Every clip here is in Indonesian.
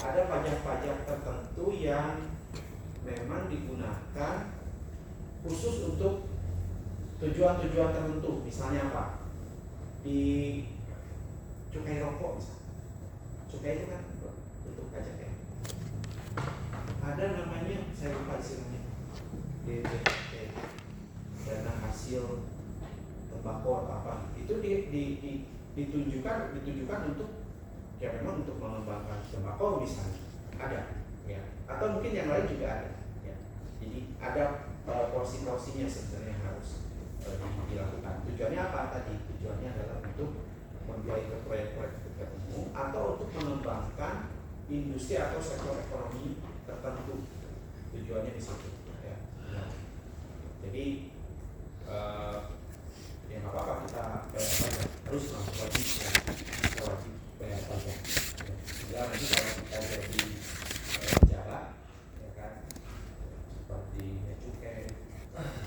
ada pajak-pajak tertentu yang memang digunakan khusus untuk tujuan-tujuan tertentu. Misalnya apa? Di cukai rokok misalnya. Cukai itu kan untuk pajak ya. Ada namanya, saya lupa istilahnya, DPT, dana hasil tembakau atau apa. Itu ditujukan untuk ya memang untuk mengembangkan tembakau misalnya. Ada ya. Atau mungkin yang lain juga ada ya. Jadi ada porsi-porsinya sebenarnya yang harus dilakukan. Tujuannya apa tadi? Tujuannya adalah untuk membiayai proyek-proyek tertentu atau untuk mengembangkan industri atau sektor ekonomi tertentu. Tujuannya di situ ya. Nah, jadi ya nggak apa-apa kita bayar pajak terus masuk wajib ya. Kita wajib bayar pajak ya. Nanti kalau kita jadi pejabat ya kan, seperti cukai,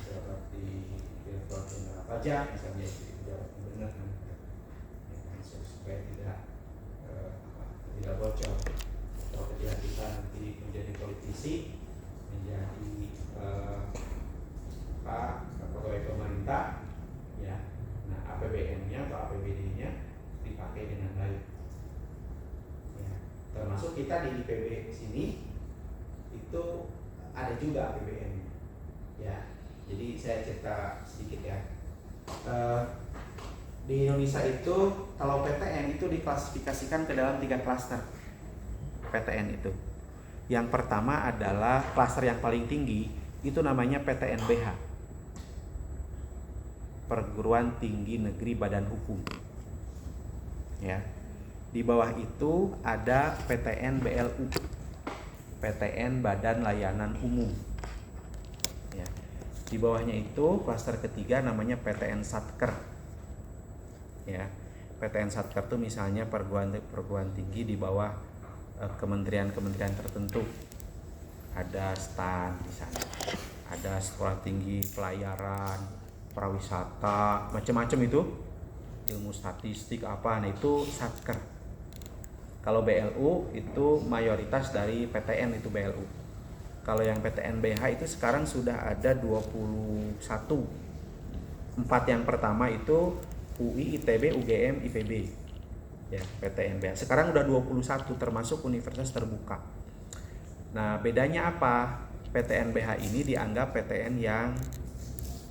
seperti direktur jenderal pajak misalnya, jadi pejabat gubernur kan, ya kan, supaya tidak bocor. Atau ketika kita nanti menjadi politisi, menjadi pegawai pemerintah ya, nah APBN-nya atau APBD-nya dipakai dengan baik ya. Termasuk kita di IPB sini itu ada juga APBN ya. Jadi saya cerita sedikit ya. Di Indonesia itu kalau PTN itu diklasifikasikan ke dalam 3 klaster. PTN itu, yang pertama adalah klaster yang paling tinggi, itu namanya PTNBH, Perguruan Tinggi Negeri Badan Hukum ya. Di bawah itu ada PTN BLU, PTN Badan Layanan Umum ya. Di bawahnya itu klaster ketiga namanya PTN Satker ya. PTN Satker itu misalnya perguruan tinggi di bawah kementerian-kementerian tertentu. Ada STAN di sana, ada sekolah tinggi pelayaran, prawisata, macam-macam itu, ilmu statistik apa, nah itu Satker. Kalau BLU itu mayoritas dari PTN itu BLU. Kalau yang PTNBH itu sekarang sudah ada 21. 4 yang pertama itu UI, ITB, UGM, IPB. Ya, PTNBH. Sekarang udah 21 termasuk universitas terbuka. Nah, bedanya apa? PTNBH ini dianggap PTN yang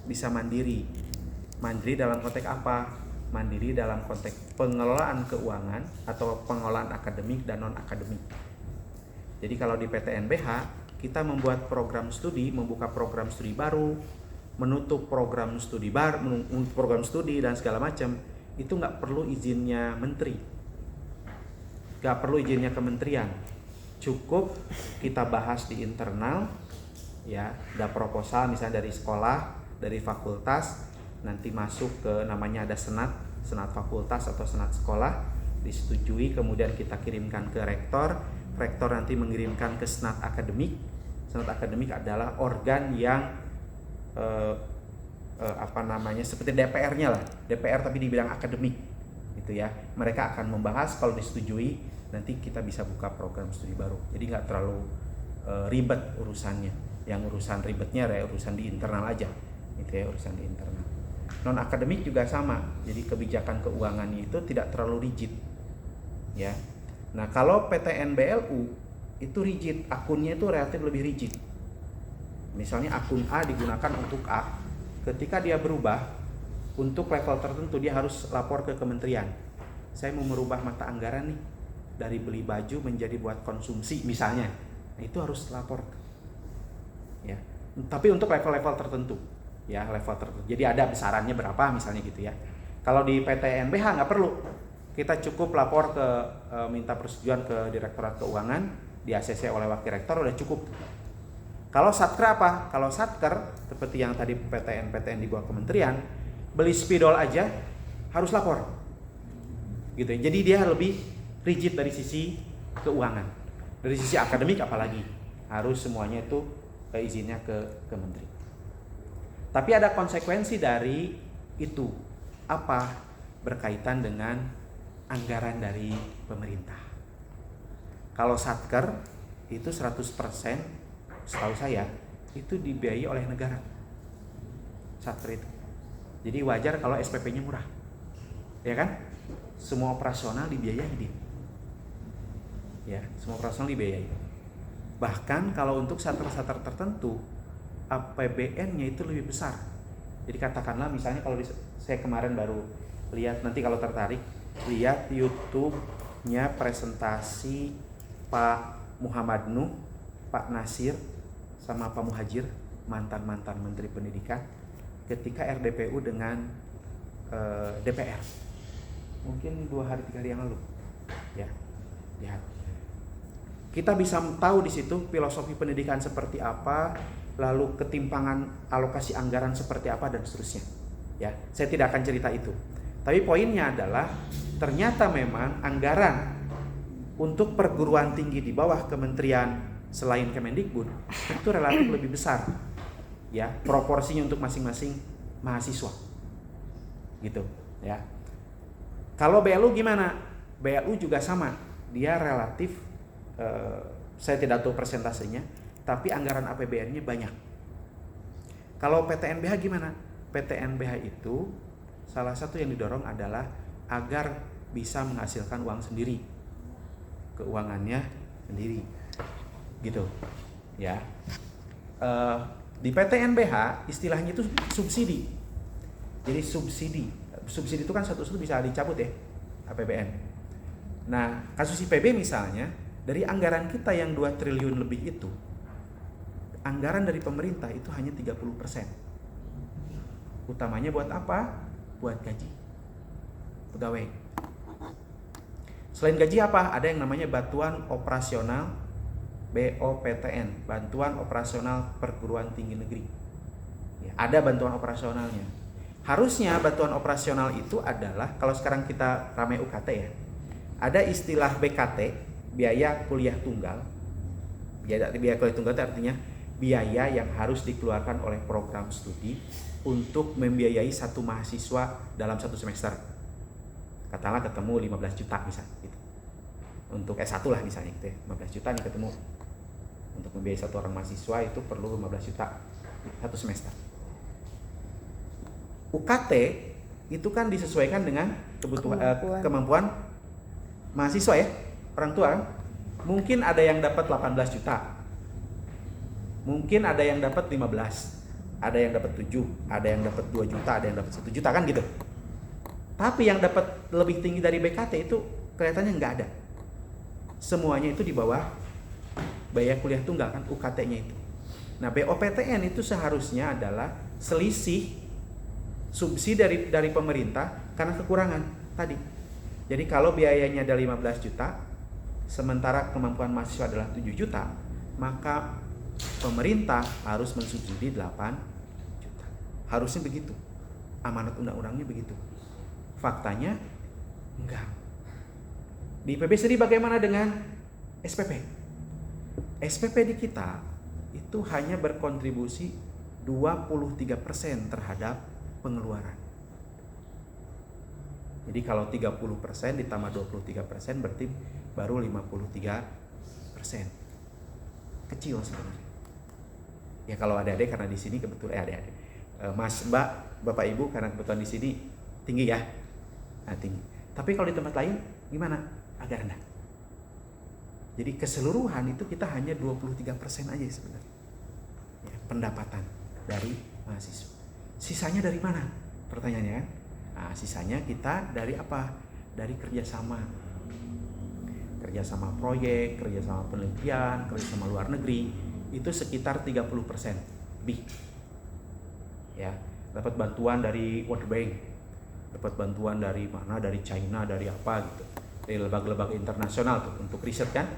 bisa mandiri. Mandiri dalam konteks apa? Mandiri dalam konteks pengelolaan keuangan atau pengelolaan akademik dan non-akademik. Jadi kalau di PTNBH, kita membuat program studi, membuka program studi baru, menutup program studi baru, program studi dan segala macam, itu nggak perlu izinnya menteri, nggak perlu izinnya kementerian, cukup kita bahas di internal ya, ada proposal misalnya dari sekolah, dari fakultas, nanti masuk ke namanya ada senat fakultas atau senat sekolah, disetujui, kemudian kita kirimkan ke rektor nanti mengirimkan ke senat akademik. Senat akademik adalah organ yang seperti DPR-nya lah, DPR tapi di bidang akademik gitu ya. Mereka akan membahas, kalau disetujui nanti kita bisa buka program studi baru. Jadi nggak terlalu ribet urusannya. Yang urusan ribetnya ya urusan di internal aja gitu ya, urusan di internal. Non akademik juga sama, jadi kebijakan keuangannya itu tidak terlalu rigid ya. Nah kalau PTN BLU itu rigid, akunnya itu relatif lebih rigid. Misalnya akun A digunakan untuk A, ketika dia berubah untuk level tertentu dia harus lapor ke kementerian. Saya mau merubah mata anggaran nih dari beli baju menjadi buat konsumsi misalnya, nah, itu harus lapor ya. Tapi untuk level-level tertentu ya, level tertentu. Jadi ada besarannya berapa misalnya gitu ya. Kalau di PTNBH nggak perlu, kita cukup lapor ke minta persetujuan ke Direktorat Keuangan, di ACC oleh Wakil Rektor, udah cukup. Kalau Satker apa? Kalau Satker seperti yang tadi PTN di bawah kementerian, beli spidol aja harus lapor gitu ya. Jadi dia lebih rigid dari sisi keuangan. Dari sisi akademik apalagi harus semuanya itu izinnya ke menteri. Tapi ada konsekuensi dari itu. Apa? Berkaitan dengan anggaran dari pemerintah. Kalau satker itu 100% setahu saya itu dibiayai oleh negara. Satker itu. Jadi wajar kalau SPP-nya murah. Ya kan? Semua operasional dibiayai dia. Ya, semua operasional dibiayai. Bahkan kalau untuk satker-satker tertentu APBN-nya itu lebih besar. Jadi katakanlah misalnya kalau saya kemarin baru lihat, nanti kalau tertarik lihat YouTube-nya presentasi Pak Muhammad Nuh, Pak Nasir, sama Pak Muhajir, mantan-mantan Menteri Pendidikan ketika RDPU dengan DPR. Mungkin 2 hari 3 hari yang lalu. Ya. Lihat. Kita bisa tahu di situ filosofi pendidikan seperti apa, lalu ketimpangan alokasi anggaran seperti apa dan seterusnya. Ya, saya tidak akan cerita itu. Tapi poinnya adalah ternyata memang anggaran untuk perguruan tinggi di bawah kementerian selain Kemendikbud itu relatif lebih besar. Ya, proporsinya untuk masing-masing mahasiswa. Gitu, ya. Kalau BLU gimana? BLU juga sama. Dia relatif saya tidak tahu persentasenya, tapi anggaran APBN-nya banyak. Kalau PTNBH gimana? PTNBH itu salah satu yang didorong adalah agar bisa menghasilkan uang sendiri, keuangannya sendiri, gitu, ya. Di PTNBH istilahnya itu subsidi. Jadi subsidi itu kan satu-satu bisa dicabut ya, APBN. Nah, kasus IPB misalnya, dari anggaran kita yang 2 triliun lebih itu, anggaran dari pemerintah itu hanya 30%. Utamanya buat apa? Buat gaji pegawai. Selain gaji apa? Ada yang namanya bantuan operasional BOPTN, bantuan operasional perguruan tinggi negeri. Ya, ada bantuan operasionalnya. Harusnya bantuan operasional itu adalah, kalau sekarang kita ramai UKT ya, ada istilah BKT, biaya kuliah tunggal. Biaya kuliah tunggal itu artinya biaya yang harus dikeluarkan oleh program studi untuk membiayai satu mahasiswa dalam satu semester. Katakanlah ketemu 15 juta misalnya gitu. Untuk S1 lah misalnya gitu ya. 15 juta nih ketemu. Untuk membiayai satu orang mahasiswa itu perlu 15 juta satu semester. UKT itu kan disesuaikan dengan kemampuan mahasiswa ya, orang tua kan. Mungkin ada yang dapat 18 juta, mungkin ada yang dapat 15, ada yang dapat 7, ada yang dapat 2 juta, ada yang dapat 1 juta kan gitu. Tapi yang dapat lebih tinggi dari BKT itu kelihatannya nggak ada. Semuanya itu di bawah biaya kuliah tunggal kan, UKT-nya itu. Nah, BOPTN itu seharusnya adalah selisih subsidi dari pemerintah karena kekurangan tadi. Jadi kalau biayanya ada 15 juta, sementara kemampuan mahasiswa adalah 7 juta, maka pemerintah harus mensubsidi 8 juta. Harusnya begitu. Amanat undang-undangnya begitu. Faktanya enggak. Di IPB sendiri bagaimana dengan SPP? SPP di kita itu hanya berkontribusi 23% terhadap pengeluaran. Jadi kalau 30% ditambah 23% berarti baru 53%. Kecil sebenarnya. Ya kalau adik-adik karena di sini kebetulan adik-adik. Mas, Mbak, Bapak Ibu karena kebetulan di sini tinggi ya. Nah, tinggi. Tapi kalau di tempat lain gimana? Agak rendah. Jadi keseluruhan itu kita hanya 23% aja sebenarnya. Ya, pendapatan dari mahasiswa. Sisanya dari mana? Pertanyaannya kan? Nah, sisanya kita dari apa? Dari kerjasama proyek, kerjasama penelitian, kerjasama luar negeri, itu sekitar 30% lebih. Ya, dapat bantuan dari World Bank, dapat bantuan dari mana? Dari China, dari apa gitu, dari lembaga-lembaga internasional tuh untuk riset kan.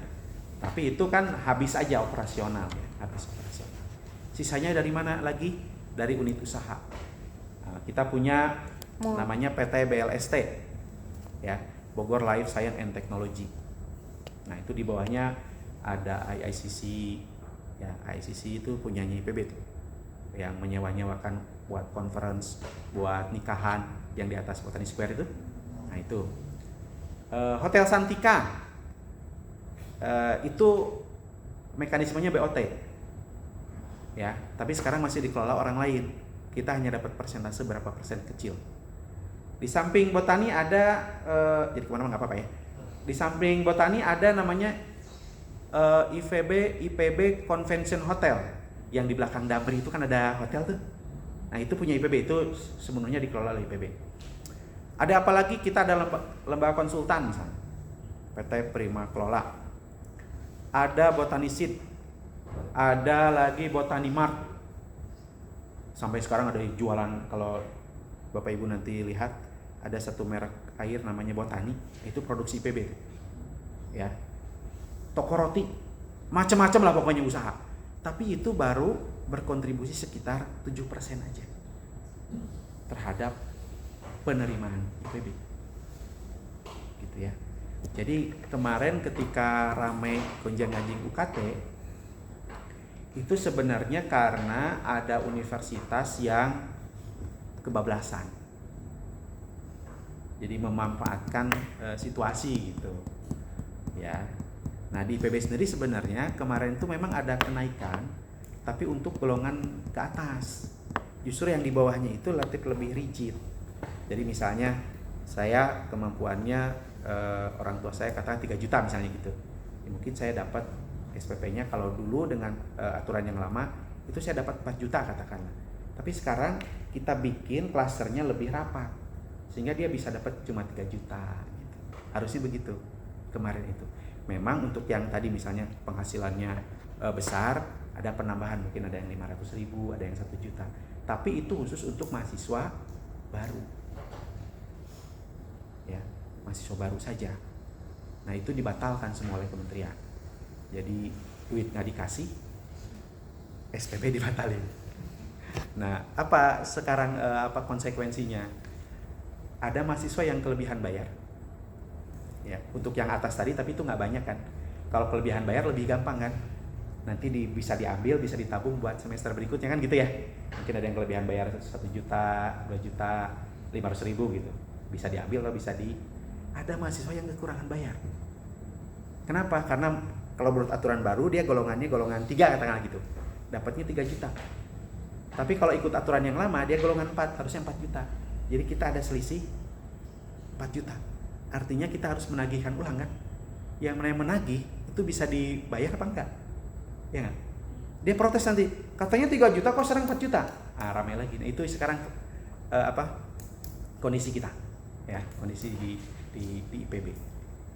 Tapi itu kan habis aja operasional, ya, habis operasional. Sisanya dari mana lagi? Dari unit usaha. Nah, kita punya namanya PT BLST, ya, Bogor Life Science and Technology. Nah itu di bawahnya ada IICC, ya IICC itu punyanya IPB tuh, yang menyewa-nyewakan buat conference, buat nikahan yang di atas Botani Square itu. Nah itu Hotel Santika itu mekanismenya BOT ya, tapi sekarang masih dikelola orang lain. Kita hanya dapat persentase berapa persen kecil. Di samping botani ada jadi kemana-mana nggak apa-apa ya. Di samping botani ada namanya IPB Convention Hotel yang di belakang Damri itu kan ada hotel tuh. Nah itu punya IPB, itu sebenarnya dikelola oleh IPB. Ada apa lagi? Kita ada lembaga konsultan misalnya PT Prima Kelola, ada Botanisid, ada lagi Botani Mart. Sampai sekarang ada jualan, kalau Bapak Ibu nanti lihat ada satu merek air namanya Botani, itu produksi IPB ya. Toko roti, macam-macam lah pokoknya usaha. Tapi itu baru berkontribusi sekitar 7% aja terhadap penerimaan IPB. Gitu ya. Jadi kemarin ketika ramai gonjang-ganjing UKT, itu sebenarnya karena ada universitas yang kebablasan. Jadi memanfaatkan situasi gitu. Ya. Nah, di IPB sendiri sebenarnya kemarin itu memang ada kenaikan, tapi untuk golongan ke atas. Justru yang di bawahnya itu relatif lebih rigid. Jadi misalnya saya kemampuannya orang tua saya katakan 3 juta misalnya gitu. Ya, mungkin saya dapat SPP-nya kalau dulu dengan aturan yang lama itu saya dapat 4 juta katakanlah. Tapi sekarang kita bikin klasternya lebih rapat sehingga dia bisa dapat cuma 3 juta gitu. Harusnya begitu kemarin itu. Memang untuk yang tadi misalnya penghasilannya besar, ada penambahan, mungkin ada yang 500.000, ada yang 1 juta. Tapi itu khusus untuk mahasiswa baru. Ya, mahasiswa baru saja. Nah, itu dibatalkan semua oleh kementerian. Jadi duit nggak dikasih, SPP dibatalin. Nah, apa sekarang apa konsekuensinya? Ada mahasiswa yang kelebihan bayar. Ya, untuk yang atas tadi, tapi itu nggak banyak kan. Kalau kelebihan bayar lebih gampang kan. Nanti bisa diambil, bisa ditabung buat semester berikutnya kan gitu ya. Mungkin ada yang kelebihan bayar 1 juta, 2 juta, 500.000 gitu. Bisa diambil atau bisa ada mahasiswa yang kekurangan bayar. Kenapa? Karena kalau menurut aturan baru dia golongannya golongan 3 katakanlah gitu. Dapatnya 3 juta. Tapi kalau ikut aturan yang lama dia golongan 4, harusnya 4 juta. Jadi kita ada selisih 4 juta. Artinya kita harus menagihkan ulang kan. Yang menagih itu bisa dibayar apa enggak? Ya kan? Dia protes nanti. Katanya 3 juta kok sekarang 4 juta. Ah, ramai lagi. Nah, itu sekarang kondisi kita. Ya, kondisi di IPB.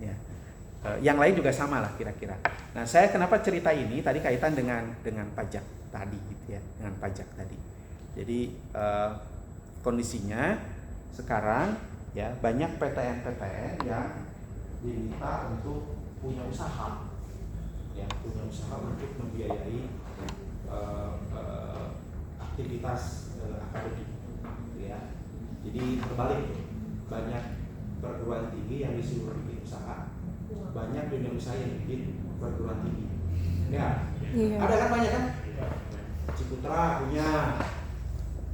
Ya. Yang lain juga sama lah kira-kira. Nah, saya kenapa cerita ini tadi kaitan dengan pajak tadi gitu ya, dengan pajak tadi. Jadi kondisinya sekarang ya banyak PTN yang diminta untuk punya usaha, ya punya usaha untuk membiayai aktivitas akademik, ya. Jadi terbalik, banyak perguruan tinggi yang disuruh bikin usaha. Banyak dunia usaha yang bikin perguruan tinggi, ya. Iya. Ada kan banyak kan? Ciputra punya,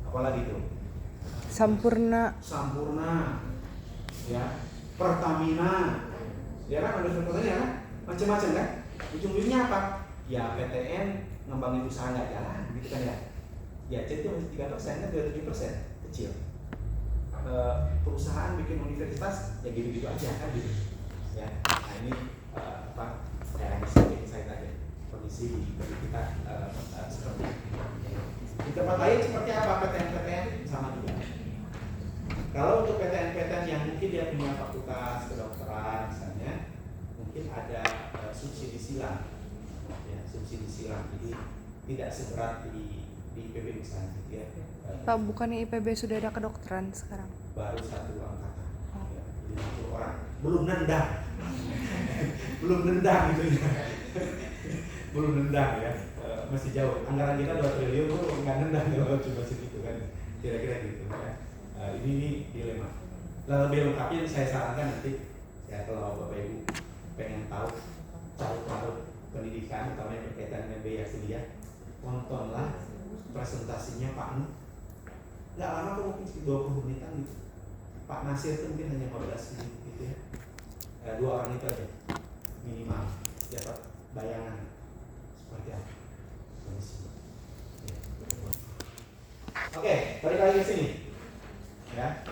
apalagi itu? Sampurna, ya. Pertamina, ya kan? Ada contohnya kan? Macam-macam kan? Ujung-ujungnya apa? Ya PTN ngembangin usaha nggak jalan, gitu kan ya? Ya jadi itu masih 3%, kan 27%, kecil. Perusahaan bikin universitas, ya gitu-gitu aja kan gitu. Ya, nah ini kayak saya tadi kondisi di kita seperti ini. Di tempat lain seperti apa PTN sama juga. Kalau untuk PTN yang mungkin dia punya fakultas kedokteran misalnya, mungkin ada subsidi silang, ya subsidi silang. Jadi tidak seberat di IPB misalnya, gitu ya. Pak, bukannya IPB sudah ada kedokteran sekarang? Baru 1 angkatan. Ya, jadi 1 orang. Belum nendang gitu ya. Belum nendang ya, masih jauh. Anggaran kita 2 triliun tuh nggak nendang kalau cuma segitu kan, kira-kira gitu ya. Ini dilema. Lebih lengkapnya saya sarankan nanti ya kalau Bapak Ibu pengen tahu carut-carut pendidikan terutama yang berkaitan dengan biaya kuliah, tontonlah presentasinya Pak Nu. Nggak lama kok, mungkin 20 menitan gitu. Pak Nasir itu mungkin hanya 15 menit gitu ya. 2 orang itu aja minimal. dapat bayangan seperti apa kondisi. Ya. Oke, balik lagi ke sini. Ya.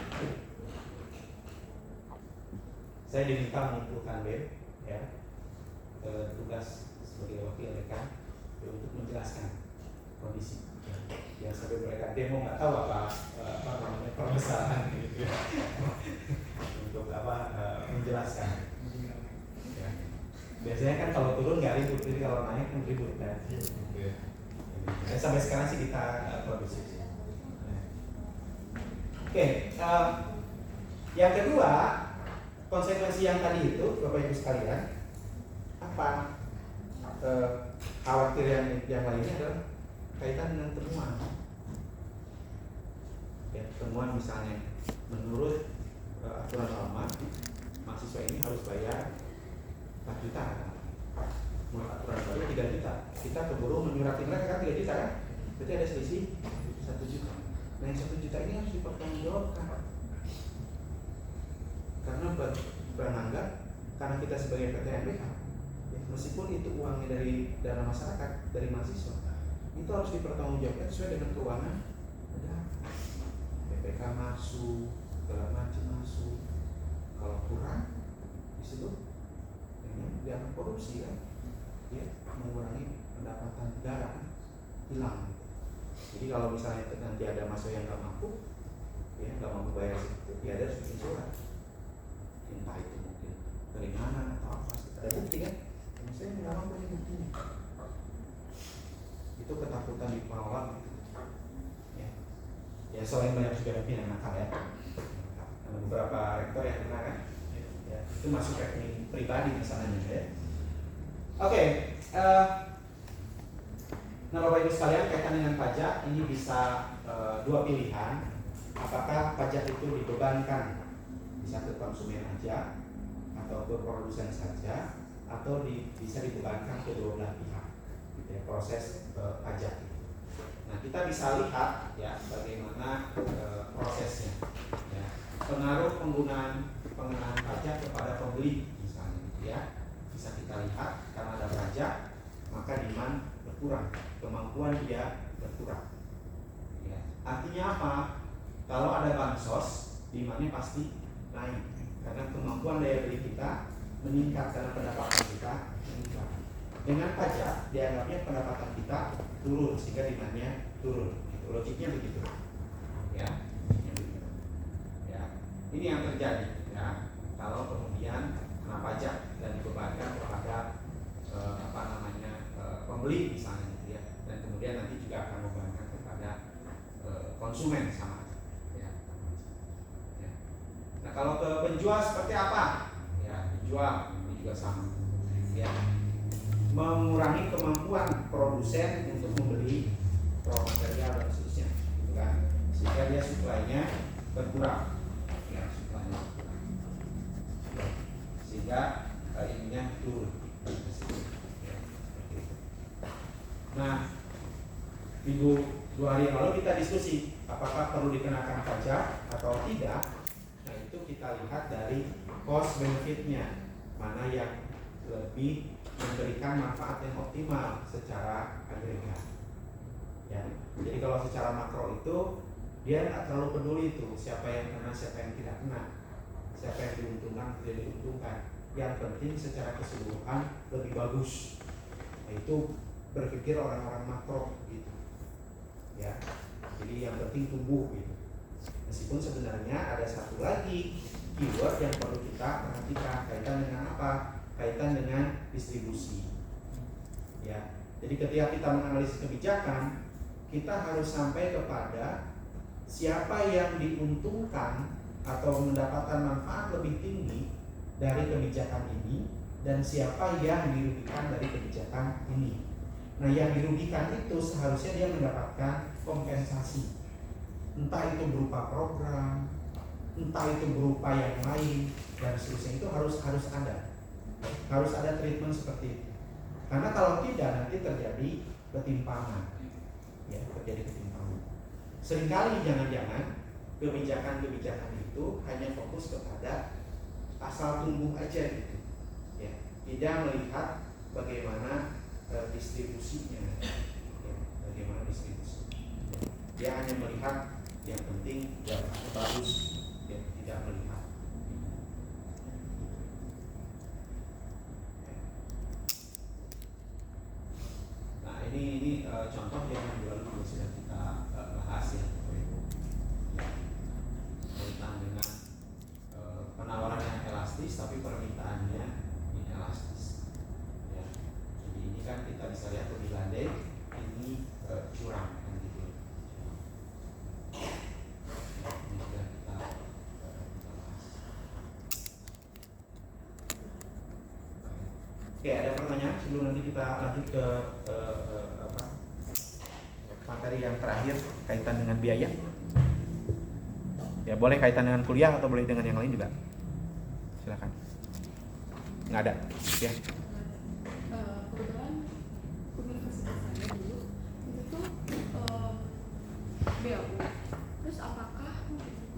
Saya diminta mengumpulkan BEM, ya, tugas sebagai wakil rekan untuk menjelaskan kondisi. Ya, sampai mereka demo nggak tahu apa namanya permasalahan gitu ya. Untuk menjelaskan. Ya. Biasanya kan kalau turun nggak ribut, jadi kalau naik kan ribut kan. Ya, sampai sekarang sih kita produksi. Oke, yang kedua, konsekuensi yang tadi itu, Bapak Ibu sekalian, apa khawatir yang lainnya adalah kaitan dengan temuan. Ya, temuan misalnya, menurut aturan lama, mahasiswa ini harus bayar 4 juta. Menurut aturan baru 3 juta. Kita keburu menyurati mereka kan 3 juta kan? Berarti ada selisih 1 juta. Nah yang 1 juta ini harus dipertanggungjawabkan. Karena beranggap, karena kita sebagai PTNBH, ya, meskipun itu uangnya dari dana masyarakat, dari mahasiswa, itu harus dipertanggungjawabkan sesuai dengan keuangan negara. PPK masuk, segala macam masuk. Kalau kurang, disebut jangan korupsi kan, ya, mengurangi pendapatan negara, hilang. Jadi kalau misalnya nanti ada mahasiswa yang nggak mampu, ya nggak mampu bayar itu, ya ada harus bikin surat. Entah itu mungkin dari mana atau apa, ada bukti kan? Maksudnya nggak mampu ini buktinya. Itu ketakutan ditolak gitu. Ya selain banyak juga yang nakal ya. Ada beberapa rektor yang kena kan? Ya, itu masuk rekening pribadi misalnya ya. Oke, nah Bapak Ibu sekalian, kaitan dengan pajak ini bisa dua pilihan. Apakah pajak itu dibebankan bisa ke konsumen aja atau ke produsen saja, atau bisa dibebankan ke dua belah pihak gitu ya, proses pajak itu. Nah kita bisa lihat ya bagaimana prosesnya ya. Pengaruh pengenaan pajak kepada pembeli misalnya gitu ya, bisa kita lihat karena ada pajak maka demand berkurang, kemampuan dia berkurang ya. Artinya apa? Kalau ada bansos, demandnya pasti naik karena kemampuan daya beli kita meningkat, karena pendapatan kita meningkat. Dengan pajak dianggapnya pendapatan kita turun sehingga demandnya turun. Logiknya begitu ya. Ini yang terjadi ya kalau kemudian kena pajak dan dibebankan kepada pembeli misalnya gitu ya, dan kemudian nanti juga akan membebankan kepada konsumen sama ya. Nah kalau ke penjual seperti apa ya, penjual ini juga sama ya, mengurangi kemampuan produsen untuk membeli raw material dan seterusnya gitu kan, sehingga dia supply-nya berkurang ya, supply-nya berkurang sehingga ininya turun ya, nah minggu 2 hari yang lalu kita diskusi apakah perlu dikenakan pajak atau tidak. Nah itu kita lihat dari cost benefitnya, mana yang lebih memberikan manfaat yang optimal secara agregat ya. Jadi kalau secara makro itu dia nggak terlalu peduli itu siapa yang kena, siapa yang tidak kena, siapa yang diuntungkan, tidak diuntungkan. Yang penting secara keseluruhan lebih bagus. Nah, itu berpikir orang-orang makro gitu ya. Jadi yang penting tumbuh gitu. Meskipun sebenarnya ada satu lagi keyword yang perlu kita perhatikan, kaitan dengan apa? Kaitan dengan distribusi ya. Jadi ketika kita menganalisis kebijakan, kita harus sampai kepada siapa yang diuntungkan atau mendapatkan manfaat lebih tinggi dari kebijakan ini, dan siapa yang dirugikan dari kebijakan ini. Nah yang dirugikan itu seharusnya dia mendapatkan kompensasi, entah itu berupa program, entah itu berupa yang lain dan seterusnya. Itu harus ada treatment seperti itu. Karena kalau tidak nanti terjadi ketimpangan ya, terjadi ketimpangan. Seringkali jangan-jangan kebijakan-kebijakan itu hanya fokus kepada asal tumbuh aja gitu ya, tidak melihat bagaimana distribusinya, ya, bagaimana distribusi. Dia hanya melihat yang penting ya bagus, ya, tidak melihat. Nah ini contoh yang minggu lalu juga sudah kita bahas ya, tentang dengan penawaran yang elastis tapi permintaannya inelastis. Ya. Jadi ini kan kita bisa lihat lebih landai, ini curang kan gitu. Ya, ini sudah kita bahas. Oke, ada pertanyaan sebelum nanti kita lanjut ke apa, materi yang terakhir kaitan dengan biaya. Ya boleh kaitan dengan kuliah atau boleh dengan yang lain juga. Silakan. Nggak ada, ya. Kebetulan universitas saya dulu itu tuh BAU. Terus apakah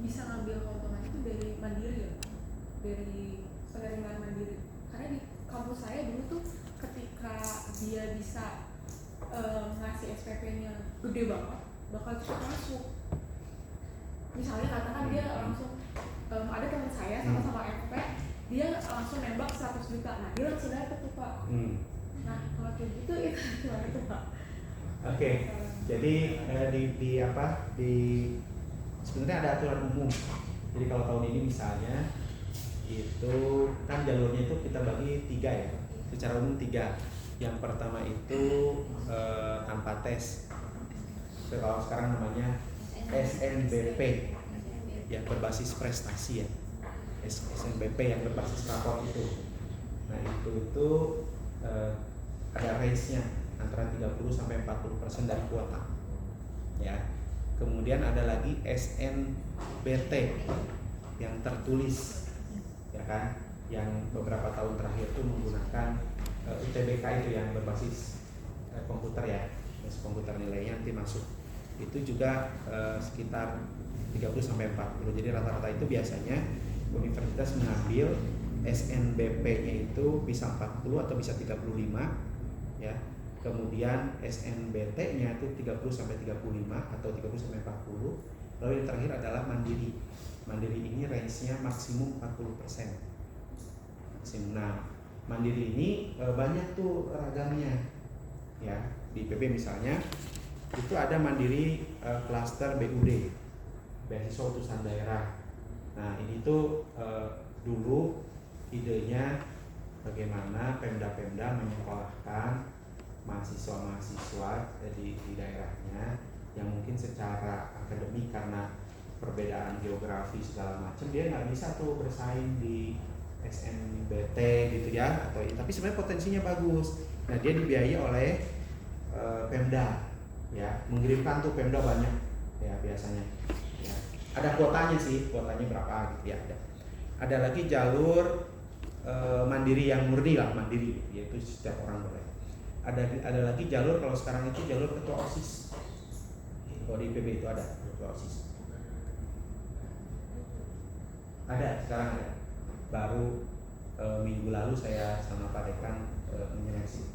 bisa ngambil keuntungan itu dari mandiri ya, dari penerimaan mandiri? Karena di kampus saya dulu tuh ketika dia bisa ngasih SPP-nya gede banget, bakal cepet masuk. Misalnya katakan dia langsung ada teman saya sama-sama FP, dia langsung nembak 100 juta, nah dia langsung dapet tuh Pak. Nah kalau kayak gitu itu gimana tuh Pak? Oke, jadi sebenarnya ada aturan umum. Jadi kalau tahun ini misalnya itu kan jalurnya itu kita bagi 3 ya, secara umum 3. Yang pertama itu tanpa tes. Kalau sekarang namanya SNBP yang berbasis prestasi ya, SNBP yang berbasis rapor itu. Nah itu ada range-nya antara 30 sampai 40% dari kuota. Ya. Kemudian ada lagi SNBT yang tertulis, ya kan, yang beberapa tahun terakhir itu menggunakan UTBK itu yang berbasis komputer ya, komputer nilainya nanti masuk. Itu juga sekitar 30 sampai 40. Jadi rata-rata itu biasanya universitas mengambil SNBP-nya itu bisa 40 atau bisa 35 ya. Kemudian SNBT-nya itu 30 sampai 35 atau 30 sampai 40. Lalu yang terakhir adalah mandiri. Mandiri ini range-nya maksimum 40%. Nah, mandiri ini banyak tuh ragamnya. Ya, di PB misalnya itu ada mandiri klaster BUD, beasiswa utusan daerah. Nah ini tuh dulu idenya bagaimana Pemda-Pemda menyekolahkan mahasiswa-mahasiswa di daerahnya yang mungkin secara akademik karena perbedaan geografi segala macam dia nggak bisa tuh bersaing di SNBT gitu ya, atau tapi sebenarnya potensinya bagus. Nah dia dibiayai oleh Pemda. Ya, mengirimkan tuh Pemda banyak ya biasanya. Ya. Ada kuotanya sih, kuotanya berapa gitu ya ada. Ada lagi jalur mandiri yang murni lah, mandiri, yaitu setiap orang boleh. Ada lagi jalur kalau sekarang itu jalur ketua OSIS. Kalau di IPB itu ada ketua OSIS. Ada sekarang ada. Baru minggu lalu saya sama Pak Dekan menyeleksi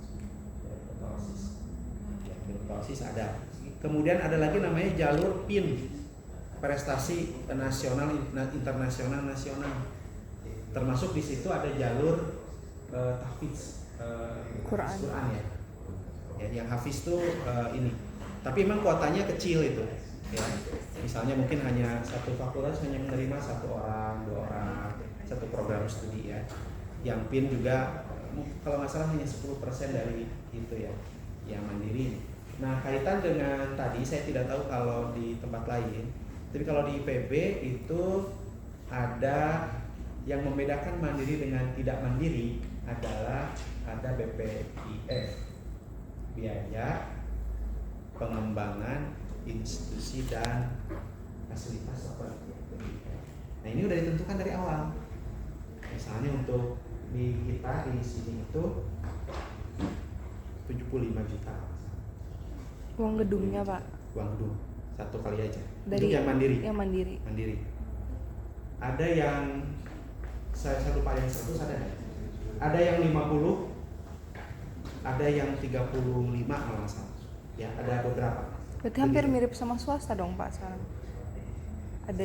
ketua OSIS. OSIS ada. Kemudian ada lagi namanya jalur PIN, prestasi nasional, internasional, nasional. Termasuk di situ ada jalur tahfiz Quran ya. Ya, yang hafiz tuh ini. Tapi memang kuotanya kecil itu. Ya. Misalnya mungkin hanya satu fakultas hanya menerima 1 orang, 2 orang, satu program studi ya. Yang PIN juga kalau nggak salah hanya 10% dari itu ya, yang mandiri. Nah kaitan dengan tadi saya tidak tahu kalau di tempat lain, tapi kalau di IPB itu ada yang membedakan mandiri dengan tidak mandiri adalah ada BPIF, biaya pengembangan institusi dan fasilitas seperti itu. Nah ini udah ditentukan dari awal. Misalnya untuk di kita di sini itu 75 juta. Uang gedungnya Pak? Uang gedung, satu kali aja. Dari untuk yang mandiri. Yang mandiri. Mandiri. Ada yang saya lupa yang 100 ada. Ada yang 50, ada yang 35 kalau nggak salah. Ya, ada beberapa. Berarti hampir mirip sama swasta dong Pak sekarang. Ada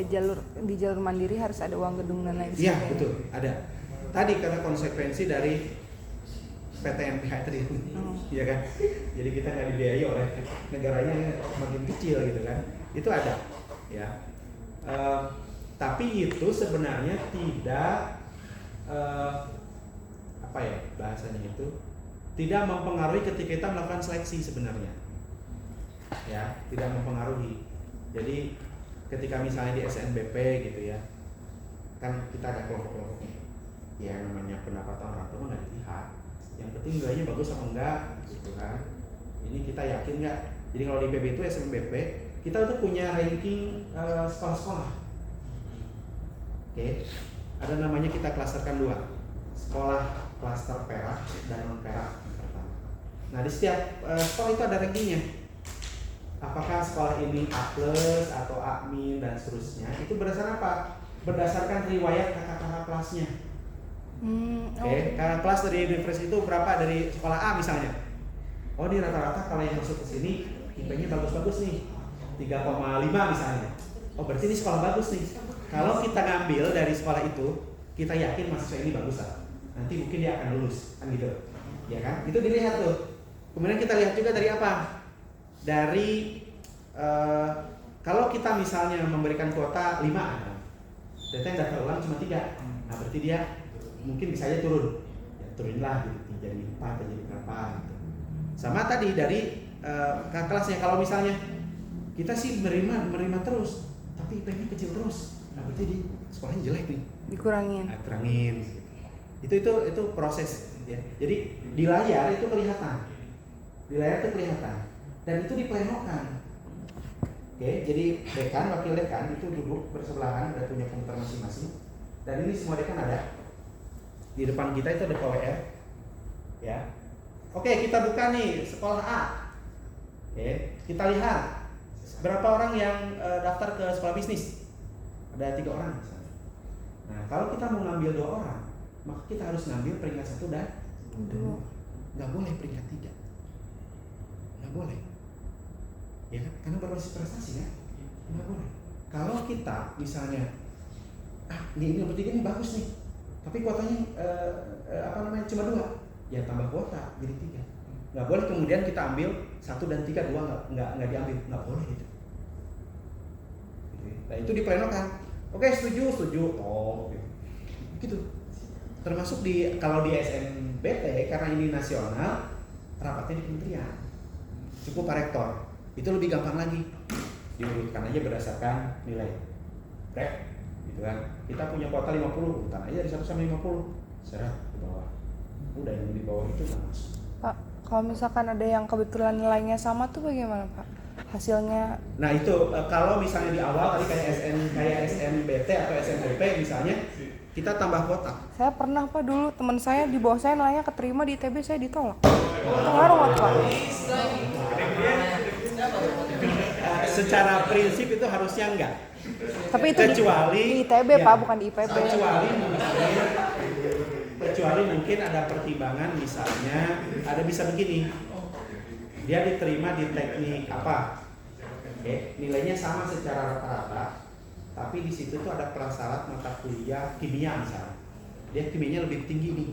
di jalur mandiri harus ada uang gedung dan lain Iya, sebagainya. betul, ada. Tadi karena konsekuensi dari PTNBH tadi, iya kan? Jadi kita nggak dibiayai oleh negaranya yang makin kecil gitu kan? Itu ada, ya. Tapi itu sebenarnya tidak apa ya bahasanya itu tidak mempengaruhi ketika kita melakukan seleksi sebenarnya, ya, tidak mempengaruhi. Jadi ketika misalnya di SNBP gitu ya, kan kita ada kelompok-kelompoknya, ya namanya pendapatan orang tua nggak dilihat, yang penting nilainya bagus apa enggak gitu kan. Ini kita yakin nggak? Jadi kalau di PB itu SNBP kita tuh punya ranking sekolah-sekolah. Oke, ada namanya kita klasterkan dua, sekolah klaster perak dan non perak. Nah di setiap sekolah itu ada rankingnya. Apakah sekolah ini A+ atau A- dan seterusnya? Itu berdasarkan apa? Berdasarkan riwayat kakak-kakak kelasnya. Oke, kakak kelas dari universitas itu berapa dari sekolah A misalnya? Oh di rata-rata kalau yang masuk ke sini IP-nya bagus-bagus nih, 3,5 misalnya. Oh berarti ini sekolah bagus nih. Kalau kita ngambil dari sekolah itu, kita yakin mahasiswa ini bagus lah. Nanti mungkin dia akan lulus, kan gitu, ya kan? Itu dilihat tuh. Kemudian kita lihat juga dari apa? Dari kalau kita misalnya memberikan kuota 5, data yang daftar ulang cuma 3. Nah berarti dia mungkin bisa aja turun, ya, turuninlah gitu, jadi 4 atau jadi berapa gitu. Sama tadi dari kakak kelasnya, kalau misalnya kita sih menerima terus, tapi IP-nya kecil terus, nah berarti di sekolahnya jelek nih, Dikurangin. nah, kurangin. Itu proses ya. Jadi di layar itu kelihatan, dan itu diplenokan. Oke, jadi dekan, wakil dekan itu duduk bersebelahan, udah punya komputer masing-masing, dan ini semua dekan ada. Di depan kita itu ada PWR, ya. Oke, kita buka nih sekolah A. Oke, kita lihat berapa orang yang daftar ke sekolah bisnis. Ada 3 orang misalnya. Nah, kalau kita mau ngambil 2 orang, maka kita harus ngambil peringkat 1 dan 2. Nggak boleh peringkat 3. Nggak boleh. Ya kan? Karena berbasis prestasi ya. Nggak boleh. Kalau kita misalnya, ini bertiga ini bagus nih, tapi kuotanya cuma 2, ya tambah kuota jadi 3. Nggak boleh kemudian kita ambil 1 dan 3, 2 nggak diambil, nggak boleh gitu. Nah itu diplenokan. Oke, setuju. Oh, gitu. Termasuk kalau di SNBT karena ini nasional, rapatnya di kementerian. Cukup Pak Rektor. Itu lebih gampang lagi. Diurutkan aja berdasarkan nilai. Rek, gitu kan. Kita punya kuota 50, urutan aja dari 1 sampai 50. Serah ke bawah. Udah yang di bawah itu nggak masuk. Pak, kalau misalkan ada yang kebetulan nilainya sama tuh bagaimana Pak? Hasilnya? Nah itu kalau misalnya di awal tadi kayak SNBT atau SNBP misalnya, kita tambah kuota. Saya pernah Pak dulu, teman saya di bawah saya nilainya keterima di ITB, saya ditolak. Itu ngaruh nggak Pak? Secara prinsip itu harusnya enggak. Tapi itu Kecuali di ITB ya, Pak, bukan di IPB. Kecuali mungkin ada pertimbangan, misalnya ada bisa begini, dia diterima di teknik apa, nilainya sama secara rata-rata, tapi di situ tuh ada prasyarat mata kuliah kimia misalnya, dia kimianya lebih tinggi nih,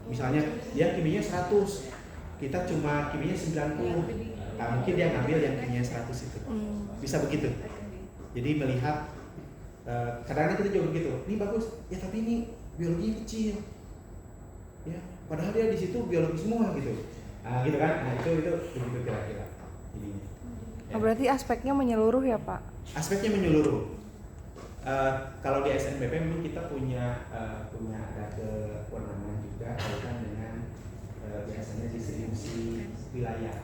misalnya dia kimianya 100, kita cuma kimianya 90, nah mungkin dia ngambil yang kimianya 100 itu, bisa begitu. Jadi melihat kadang-kadang kita juga begitu, ini bagus, ya tapi ini biologi kecil, ya padahal dia di situ biologi semua gitu, gitu kan, nah itu begitu kira-kira ininya. Ya. Berarti aspeknya menyeluruh ya Pak? Aspeknya menyeluruh. Kalau di SNBP memang kita punya ada kewenangan juga kaitan dengan biasanya distribusi wilayah.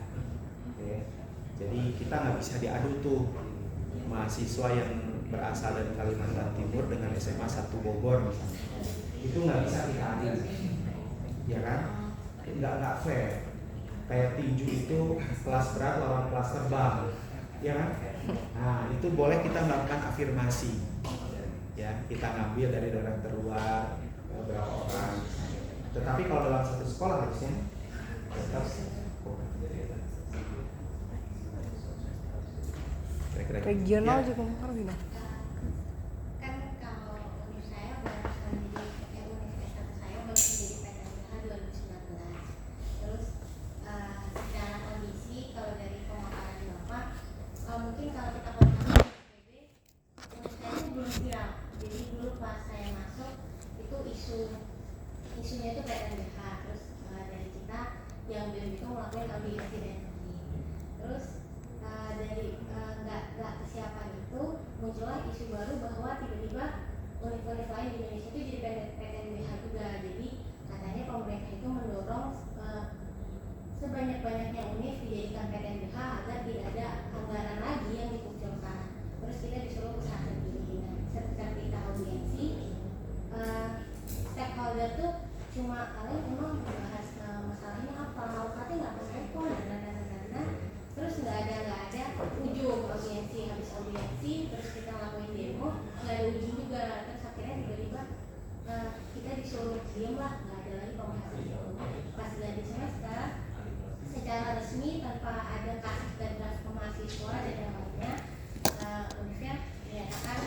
Jadi kita nggak bisa diadu tuh mahasiswa yang berasal dari Kalimantan Timur dengan SMA 1 Bogor misalnya, itu nggak bisa kita adu, ya kan? Nggak fair. Kayak tinju itu kelas berat lawan kelas terbang, ya kan? Nah itu boleh kita melakukan afirmasi, ya kita ngambil dari daerah terluar beberapa orang. Tetapi kalau dalam satu sekolah harusnya Regional Ya. juga mempengaruhi dong. Kan kalau univ saya barusan jadi universitas saya baru jadi PTNBH 2019. Terus secara kondisi kalau dari pemaparan Bapak, mungkin kalau kita kompare PB, univ saya itu belum siap. Jadi dulu pas saya masuk itu isunya itu PTNBH, terus dari kita yang BEM itu melakukan audit residensi. Terus dari nggak kesiapan itu muncullah isu baru bahwa tiba-tiba univ-univ lain di Indonesia itu jadi PTNBH juga. Jadi katanya pemerintah itu mendorong sebanyak-banyaknya univ dijadikan PTNBH agar tidak ada anggaran lagi yang dikucurkan. Terus kita disuruh usaha sendiri. Nah, ketika audiensi stakeholder tuh cuma kalian emang membahas masalahnya apa, alokatnya nggak ke sektor dan terus nggak ada ujung audiensi. Habis audiensi terus kita lakuin demo nggak ada ujung juga. Terus akhirnya tiba-tiba kita disuruh diem lah, nggak ada lagi pembahasan itu. Pas ganti semester secara resmi tanpa ada kasih dan draft ke mahasiswa dan yang lainnya, univnya menyatakan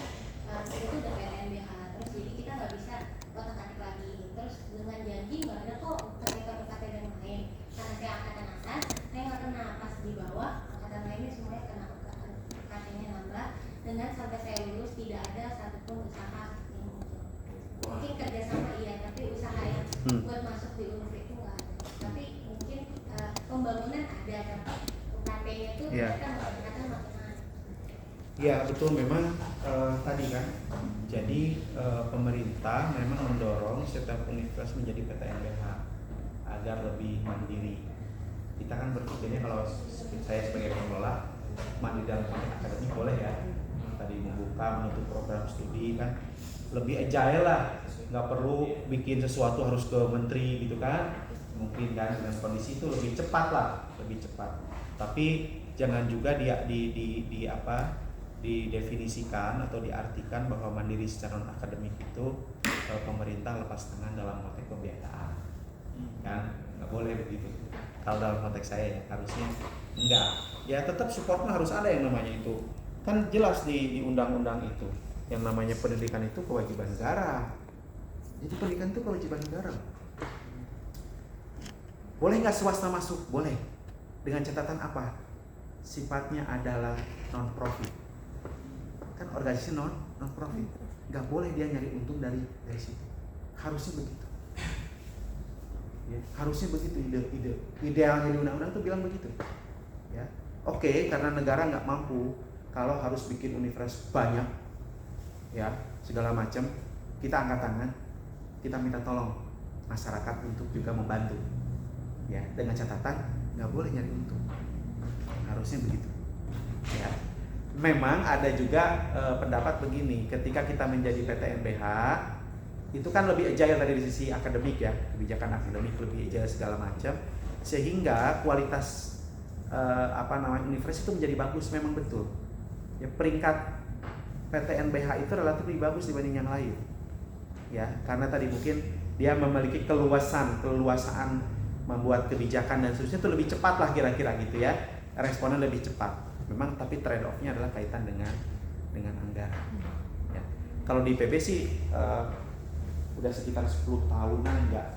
itu udah PTNBH. Terus jadi kita nggak bisa otak-atik lagi. Terus dengan janji nggak ada kok UKT dan lain, karena saya angkatan atas saya nggak kena. Pas di bawah angkatan lainnya semuanya kena UKT-nya nambah, dengan sampai saya lulus tidak ada satupun usaha yang muncul. Mungkin kerjasama iya, tapi usaha yang buat masuk di univ itu nggak ada. Tapi mungkin pembangunan ada, tapi UKT-nya itu mereka mengatakan makin. Ya betul, memang tadi kan, jadi pemerintah memang mendorong setiap universitas menjadi PTNBH agar lebih mandiri. Kita kan berpikirnya kalau saya sebagai pengelola mandiri dalam konteks akademik boleh ya, tadi membuka menutup program studi kan lebih agile lah, nggak perlu bikin sesuatu harus ke menteri gitu kan, mungkin kan dengan kondisi itu lebih cepat lah, lebih cepat. Tapi jangan juga didefinisikan atau diartikan bahwa mandiri secara non akademik itu pemerintah lepas tangan dalam konteks pembiayaan, kan nggak boleh begitu. Kalau dalam konteks saya ya harusnya enggak, ya tetap supportnya harus ada yang namanya itu, kan jelas di undang-undang itu yang namanya pendidikan itu kewajiban negara. Jadi pendidikan itu kewajiban negara. Boleh nggak swasta masuk? Boleh, dengan catatan apa? Sifatnya adalah non profit. Kan organisasi non profit, nggak boleh dia nyari untung dari situ. Harusnya begitu ya, harusnya begitu. Idealnya di undang-undang itu bilang begitu ya. Oke, karena negara nggak mampu, kalau harus bikin universitas banyak ya segala macam, kita angkat tangan, kita minta tolong masyarakat untuk juga membantu ya, dengan catatan nggak boleh nyari untung. Harusnya begitu ya. Memang ada juga pendapat begini, ketika kita menjadi PTNBH itu kan lebih agile tadi di sisi akademik ya, kebijakan akademik lebih agile segala macam, sehingga kualitas universitas itu menjadi bagus. Memang betul ya, peringkat PTNBH itu relatif lebih bagus dibanding yang lain ya, karena tadi mungkin dia memiliki keluasaan membuat kebijakan dan seterusnya itu lebih cepat lah kira-kira gitu ya, responnya lebih cepat. Memang tapi trade off-nya adalah kaitan dengan anggaran ya. Kalau di IPB sih udah sekitar 10 tahunan nggak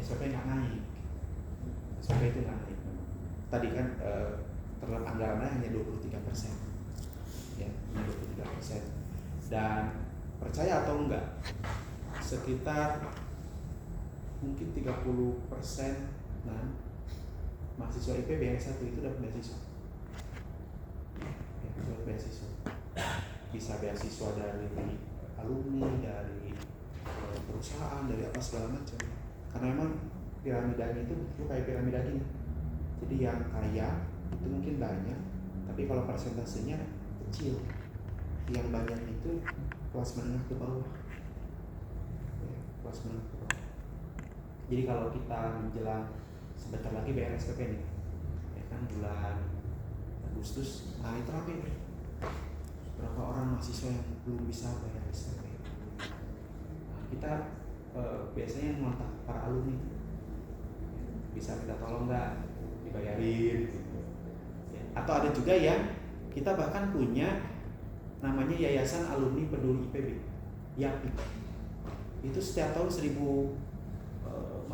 SPP nggak naik, SPP itu nggak naik. Tadi kan terlalu anggarannya hanya 23% ya, hanya 23%. Dan percaya atau enggak, sekitar mungkin 30% mahasiswa IPB yang satu itu dapat beasiswa. Dapat beasiswa. Bisa beasiswa dari alumni, dari perusahaan, dari apa segala macam. Karena memang piramidanya itu kayak piramida gini. Jadi yang kaya itu mungkin banyak, tapi kalau persentasenya kecil. Yang banyak itu kelas menengah ke bawah. Ya, kelas menengah ke bawah. Jadi kalau kita menjelang sebentar lagi bayar SPP nih, ya kan bulan Agustus, nah itu rapi nih. Berapa orang mahasiswa yang belum bisa bayar SPP? Nah, kita biasanya ngontak para alumni. bisa kita tolong nggak dibayarin gitu. Ya. Atau ada juga yang kita bahkan punya namanya Yayasan Alumni Peduli IPB, YAPI. Itu setiap tahun 1.000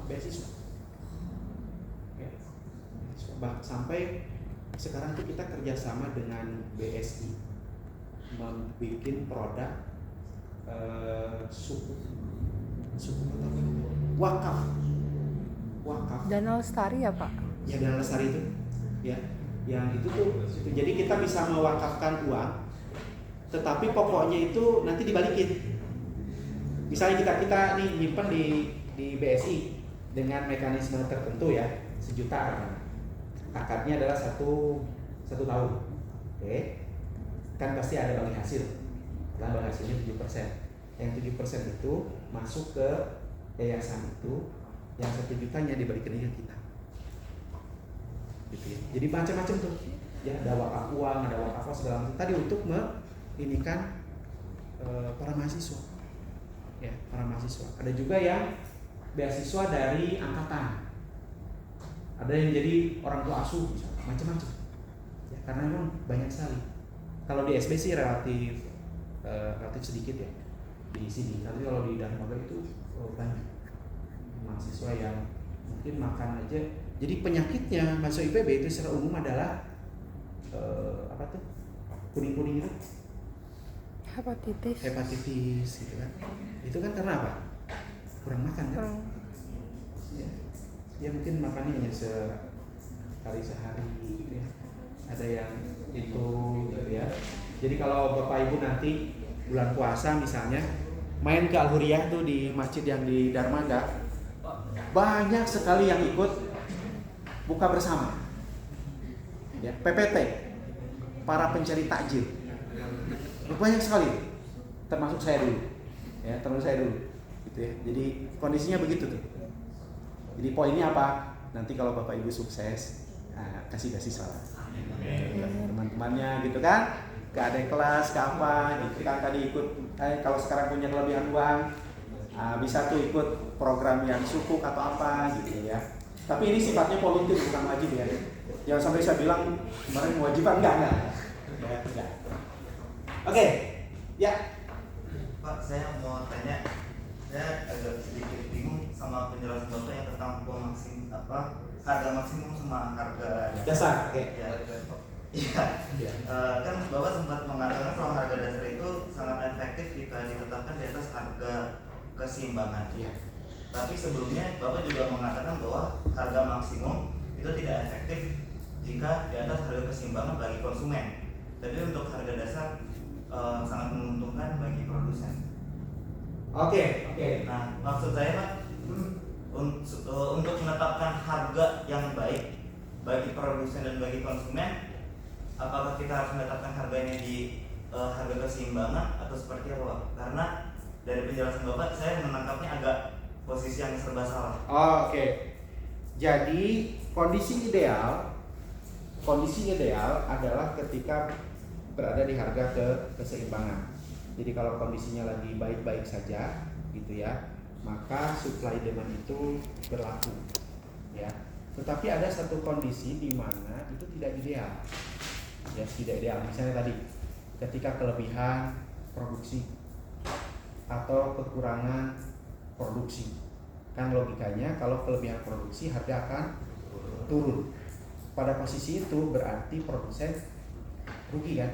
beasiswa. Ya. Sampai sekarang tuh kita kerjasama dengan BSI membuat produk suku atau wakaf. Dana Lestari ya Pak? Ya, Dana Lestari itu, ya, yang itu tuh. Jadi kita bisa mewakafkan uang, tetapi pokoknya itu nanti dibalikin. Misalnya kita nih nyimpen di BSI dengan mekanisme tertentu ya, 1 juta. Akadnya adalah satu tahun, oke? Kan pasti ada bagi hasil. Nah, bagi hasilnya 7%. Yang 7% itu masuk ke yayasan itu, yang 1 jutanya dibalikin ke kita. Gitu ya. Jadi macam-macam tuh. Ya, ada wakaf uang, ada wakaf apa segala macam. Tadi untuk menginikan para mahasiswa. Ya, para mahasiswa. Ada juga yang beasiswa dari angkatan. Ada yang jadi orang tua asuh, macam-macam. Ya, karena memang banyak sekali. Kalau di SB sih relatif sedikit ya di sini. Tapi kalau di Darmaga itu banyak mahasiswa yang mungkin makan aja. Jadi penyakitnya mahasiswa IPB itu secara umum adalah apa tuh? Kuning-kuning itu? Hepatitis gitu kan. Itu kan karena apa? Kurang makan kan? Ya mungkin makannya hanya sekali sehari gitu ya. Ada yang itu gitu ya. Jadi kalau Bapak Ibu nanti bulan puasa misalnya main ke Al-Huriyah tuh di masjid yang di Darmaga, banyak sekali yang ikut buka bersama. Ya, PPT, para pencari takjil. Banyak sekali. Termasuk saya dulu. Ya, gitu ya. Jadi kondisinya begitu tuh. Jadi poinnya apa? Nanti kalau Bapak Ibu sukses, kasih beasiswa teman-temannya gitu kan, ke adik kelas, ke apa gitu kan. Tadi ikut, kalau sekarang punya kelebihan uang, bisa tuh ikut program yang sukuk atau apa gitu ya. Tapi ini sifatnya volunteer, bukan wajib ya. Jangan sampai saya bilang kemarin kewajiban, enggak. Oke, ya. Pak, saya mau tanya, saya agak sedikit bingung sama penjelasan Bapak yang tentang harga maksimum sama harga Dasar, oke. Iya. Kan Bapak sempat mengatakan kalau harga dasar itu sangat efektif jika ditetapkan di atas harga keseimbangan. Iya. Tapi sebelumnya Bapak juga mengatakan bahwa harga maksimum itu tidak efektif jika di atas harga keseimbangan bagi konsumen. Tapi untuk harga dasar sangat menguntungkan bagi produsen. Oke. Nah, maksud saya Pak, untuk menetapkan harga yang baik bagi produsen dan bagi konsumen, apakah kita harus menetapkan harganya di harga keseimbangan atau seperti apa Pak? Karena dari penjelasan Bapak saya menangkapnya agak posisi yang serba salah. Oke. Jadi kondisi ideal adalah ketika berada di harga keseimbangan. Jadi kalau kondisinya lagi baik-baik saja gitu ya, maka supply demand itu berlaku ya. Tetapi ada satu kondisi di mana itu tidak ideal. Ya, tidak ideal. Misalnya tadi ketika kelebihan produksi atau kekurangan produksi. Kan logikanya kalau kelebihan produksi harga akan turun. Pada posisi itu berarti produsen rugi kan?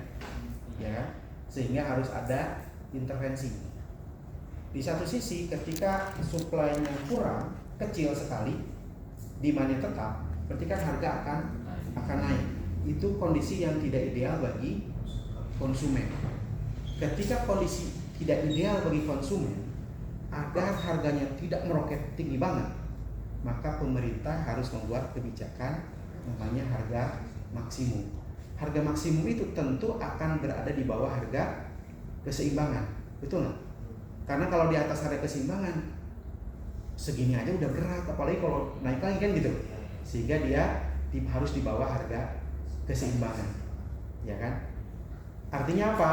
Ya, sehingga harus ada intervensi. Di satu sisi ketika supply-nya kurang, kecil sekali, demand-nya tetap, berarti kan harga akan naik. Itu kondisi yang tidak ideal bagi konsumen. Ketika kondisi tidak ideal bagi konsumen, agar harganya tidak meroket tinggi banget, maka pemerintah harus membuat kebijakan namanya harga maksimum. Harga maksimum itu tentu akan berada di bawah harga keseimbangan, betul nggak? Karena kalau di atas harga keseimbangan segini aja udah berat, apalagi kalau naik lagi kan gitu, sehingga dia harus di bawah harga keseimbangan, ya kan? Artinya apa?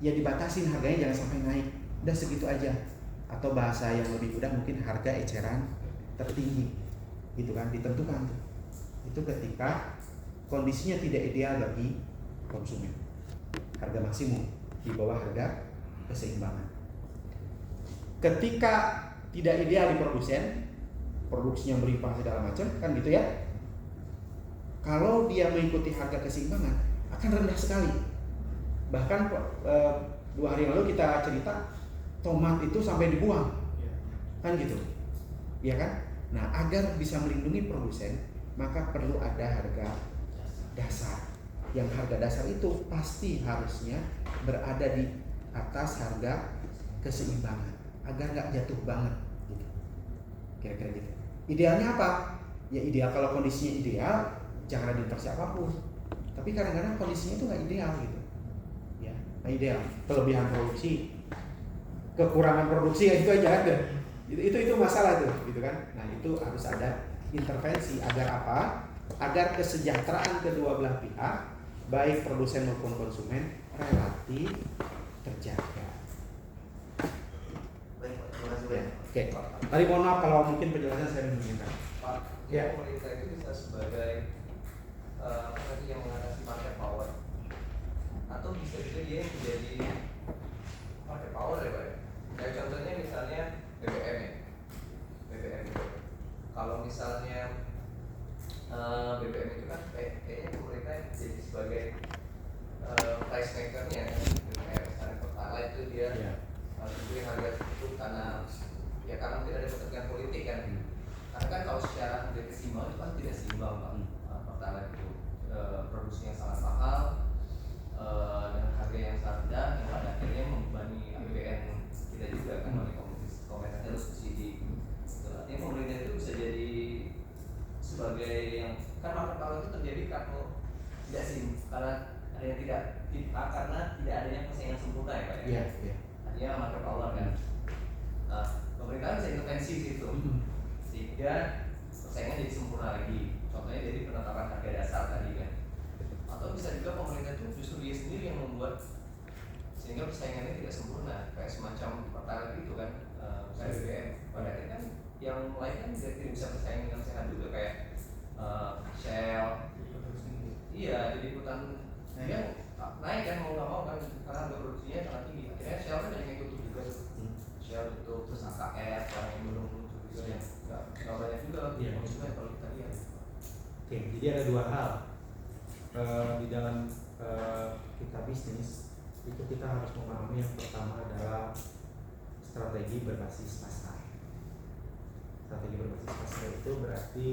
Ya dibatasin harganya, jangan sampai naik, udah segitu aja. Atau bahasa yang lebih mudah mungkin harga eceran tertinggi. gitu kan, ditentukan tuh. Itu ketika kondisinya tidak ideal bagi konsumen. Harga maksimum di bawah harga keseimbangan. Ketika tidak ideal di produsen, produksinya berlimpah segala macam kan gitu ya. Kalau dia mengikuti harga keseimbangan akan rendah sekali. Bahkan 2 hari lalu kita cerita tomat itu sampai dibuang, kan gitu, ya kan? Nah, agar bisa melindungi produsen, maka perlu ada harga dasar. Yang harga dasar itu pasti harusnya berada di atas harga keseimbangan, agar nggak jatuh banget, gitu. Kira-kira gitu. Idealnya apa? Ya ideal kalau kondisinya ideal, jangan ada interaksi apapun. Tapi kadang-kadang kondisinya itu nggak ideal gitu. Ya, nggak ideal. Kelebihan produksi, kekurangan produksi itu aja ada. Itu masalah tuh, gitu kan? Nah itu harus ada intervensi agar apa? Agar kesejahteraan kedua belah pihak, baik produsen maupun konsumen, relatif terjaga. Baik, Pak. Terima kasih banyak. Oke. Tadi mohon maaf kalau mungkin penjelasan saya menginginkan. Pak, Ya. pemerintah itu bisa sebagai yang mengatasi market power, atau bisa juga dia yang menjadi market power ya Pak ya. Kayak contohnya misalnya BBM ya, BBM itu. Kalau misalnya BBM itu kan kayaknya pemerintah jadi sebagai price makernya kan. Kayak misalnya Pertalite itu dia tentuin harga itu karena tidak ada kepentingan politik kan. Karena kan kalau secara harga keseimbangan itu kan tidak seimbang Pak. Pertalite itu produksinya sangat mahal dengan harga yang sangat rendah, yang pada akhirnya membebani APBN kita juga kan oleh komunitas subsidi. Artinya pemerintah itu bisa jadi sebagai yang kan market power itu terjadi karena tidak karena ada yang karena tidak adanya persaingan sempurna ya Pak ya. Iya. Artinya market power kan. Nah, pemerintah bisa intervensi di situ sehingga persaingan jadi sempurna lagi. Contohnya dari penetapan harga dasar tadi kan. Atau bisa juga pemerintah itu justru dia sendiri yang membuat sehingga persaingannya tidak sempurna, kayak semacam Pertalite itu kan, kayak BBM. Pada akhirnya kan yang lain kan tidak bisa bersaing dengan sehat juga kayak Shell. Iya, jadi ikutan dia naik kan mau nggak mau kan karena harga produksinya sangat tinggi. Akhirnya Shell kan yang ikut juga tuh. Shell tutup, terus AKR yang belum tutup juga yang nggak banyak juga konsumen kalau kita lihat. Oke, jadi ada 2 hal di dalam kita bisnis itu kita harus memahami. Yang pertama adalah strategi berbasis pasar. Strategi berbasis pasar itu berarti